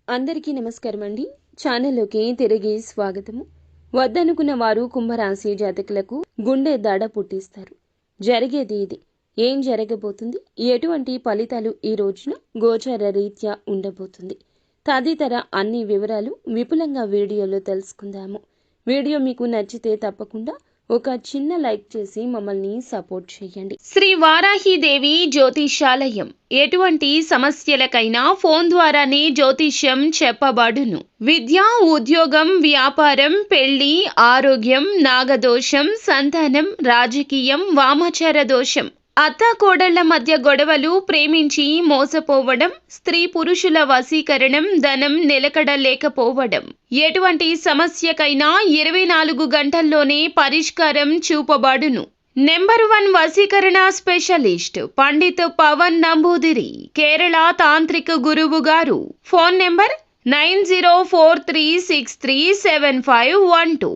అందరికీ నమస్కారం అండి. ఛానల్లోకి తిరిగి స్వాగతము. వద్దనుకున్న వారు కుంభరాశి జాతకులకు గుండె దడ పుట్టిస్తారు. జరిగేది ఇది. ఏం జరగబోతుంది, ఎటువంటి ఫలితాలు ఈ రోజున గోచార రీత్యా ఉండబోతుంది, తదితర అన్ని వివరాలు విపులంగా వీడియోలో తెలుసుకుందాము. వీడియో మీకు నచ్చితే తప్పకుండా ఒక చిన్న లైక్ చేసి మమ్మల్ని సపోర్ట్ చేయండి. శ్రీ వారాహిదేవి జ్యోతిషాలయం. ఎటువంటి సమస్యలకైనా ఫోన్ ద్వారానే జ్యోతిష్యం చెప్పబడును. విద్య, ఉద్యోగం, వ్యాపారం, పెళ్లి, ఆరోగ్యం, నాగదోషం, సంతానం, రాజకీయం, వామాచార దోషం, అత్తాకోడళ్ల మధ్య గొడవలు, ప్రేమించి మోసపోవడం, స్త్రీ పురుషుల వశీకరణం, ధనం నిలకడ లేకపోవడం, ఎటువంటి సమస్యకైనా 24 గంటల్లోనే పరిష్కారం చూపబడును. నెంబర్ 1 వశీకరణ స్పెషలిస్ట్ పండిత్ పవన్ నంబూదిరి, కేరళ తాంత్రిక గురువు గారు. Phone number 9043637512.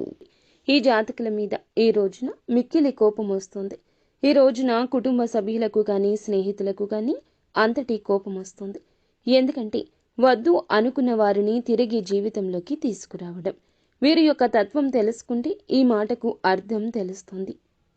ఈ జాతకుల మీద ఈ రోజున మిక్కిలి కోపం వస్తుంది. ఈ రోజున కుటుంబ సభ్యులకు కానీ స్నేహితులకు కానీ అంతటి కోపం వస్తుంది. ఎందుకంటే వద్దు అనుకున్న వారిని తిరిగి జీవితంలోకి తీసుకురావడం. వీరి యొక్క తత్వం తెలుసుకుంటే ఈ మాటకు అర్థం తెలుస్తుంది.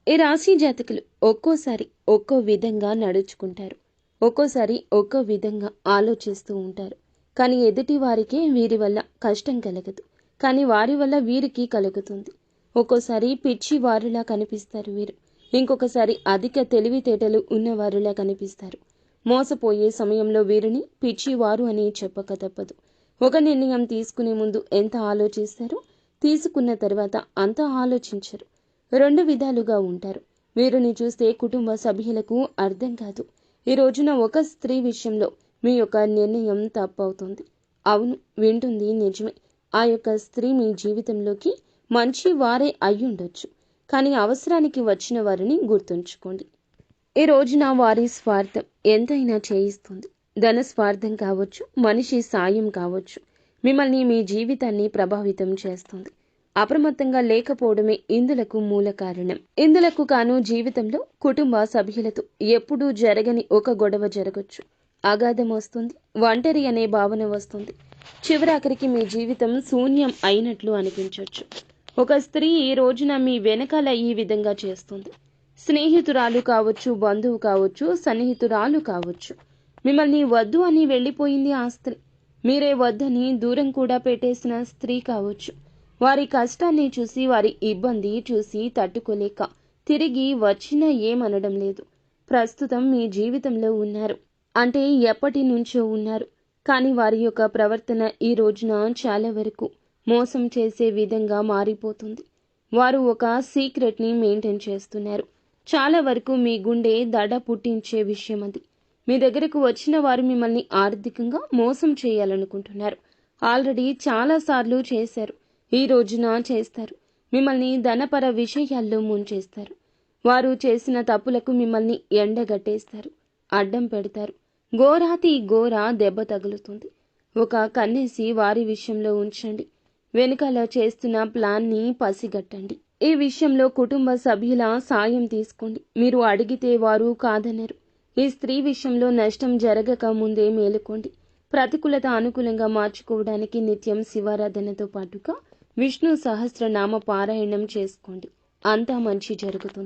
ఈ రాశి జాతకులు ఒక్కోసారి ఒక్కో విధంగా నడుచుకుంటారు, ఒక్కోసారి ఒక్కో విధంగా ఆలోచిస్తూ ఉంటారు. కానీ ఎదుటి వారికే వీరి వల్ల కష్టం కలగదు, కానీ వారి వల్ల వీరికి కలుగుతుంది. ఒక్కోసారి పిచ్చి వారిలా కనిపిస్తారు వీరు, ఇంకొకసారి అధిక తెలివితేటలు ఉన్నవారిలా కనిపిస్తారు. మోసపోయే సమయంలో వీరిని పిచ్చివారు అని చెప్పక తప్పదు. ఒక నిర్ణయం తీసుకునే ముందు ఎంత ఆలోచిస్తారో తీసుకున్న తర్వాత అంత ఆలోచించరు. 2 విధాలుగా ఉంటారు. వీరిని చూస్తే కుటుంబ సభ్యులకు అర్థం కాదు. ఈ రోజున ఒక స్త్రీ విషయంలో మీ యొక్క నిర్ణయం తప్పవుతుంది. అవును, వింటుంది నిజమే. ఆ యొక్క స్త్రీ మీ జీవితంలోకి మంచి వారే అయ్యుండొచ్చు, కానీ అవసరానికి వచ్చిన వారిని గుర్తుంచుకోండి. ఈ రోజున వారి స్వార్థం ఎంతైనా చేయిస్తుంది. ధన స్వార్థం కావచ్చు, మనిషి సాయం కావచ్చు, మిమ్మల్ని మీ జీవితాన్ని ప్రభావితం చేస్తుంది. అప్రమత్తంగా లేకపోవడమే ఇందులకు మూల కారణం. ఇందులకు కాను జీవితంలో కుటుంబ సభ్యులతో ఎప్పుడూ జరగని ఒక గొడవ జరగచ్చు. అగాధం వస్తుంది, ఒంటరి అనే భావన వస్తుంది. చివరాఖరికి మీ జీవితం శూన్యం అయినట్లు అనిపించవచ్చు. ఒక స్త్రీ ఈ రోజున మీ వెనకాల ఈ విధంగా చేస్తుంది. స్నేహితురాలు కావచ్చు, బంధువు కావచ్చు, సన్నిహితురాలు కావచ్చు. మిమ్మల్ని వద్దు అని వెళ్ళిపోయింది ఆ స్త్రీ. మీరే వద్దని దూరం కూడా పెట్టేసిన స్త్రీ కావచ్చు. వారి కష్టాన్ని చూసి, వారి ఇబ్బంది చూసి తట్టుకోలేక తిరిగి వచ్చినా ఏమనడం లేదు. ప్రస్తుతం మీ జీవితంలో ఉన్నారు, అంటే ఎప్పటి నుంచో ఉన్నారు. కానీ వారి యొక్క ప్రవర్తన ఈ రోజున చాలా వరకు మోసం చేసే విధంగా మారిపోతుంది. వారు ఒక సీక్రెట్ని మెయింటైన్ చేస్తున్నారు. చాలా వరకు మీ గుండె దడ పుట్టించే విషయం అది. మీ దగ్గరకు వచ్చిన వారు మిమ్మల్ని ఆర్థికంగా మోసం చేయాలనుకుంటున్నారు. ఆల్రెడీ చాలాసార్లు చేశారు, ఈ రోజున చేస్తారు. మిమ్మల్ని ధనపర విషయాల్లో ముంచేస్తారు. వారు చేసిన తప్పులకు మిమ్మల్ని ఎండగట్టేస్తారు, అడ్డం పెడతారు. ఘోరాతి ఘోర దెబ్బ తగులుతుంది. ఒక కన్నేసి వారి విషయంలో ఉంచండి. వెనుకాల చేస్తున్న ప్లాన్ని పసిగట్టండి. ఈ విషయంలో కుటుంబ సభ్యుల సాయం తీసుకోండి. మీరు అడిగితే వారు కాదనరు. ఈ స్త్రీ విషయంలో నష్టం జరగక ముందే మేలుకోండి. ప్రతికూలత అనుకూలంగా మార్చుకోవడానికి నిత్యం శివారాధనతో పాటుగా విష్ణు సహస్రనామ పారాయణం చేసుకోండి. అంతా మంచి జరుగుతుంది.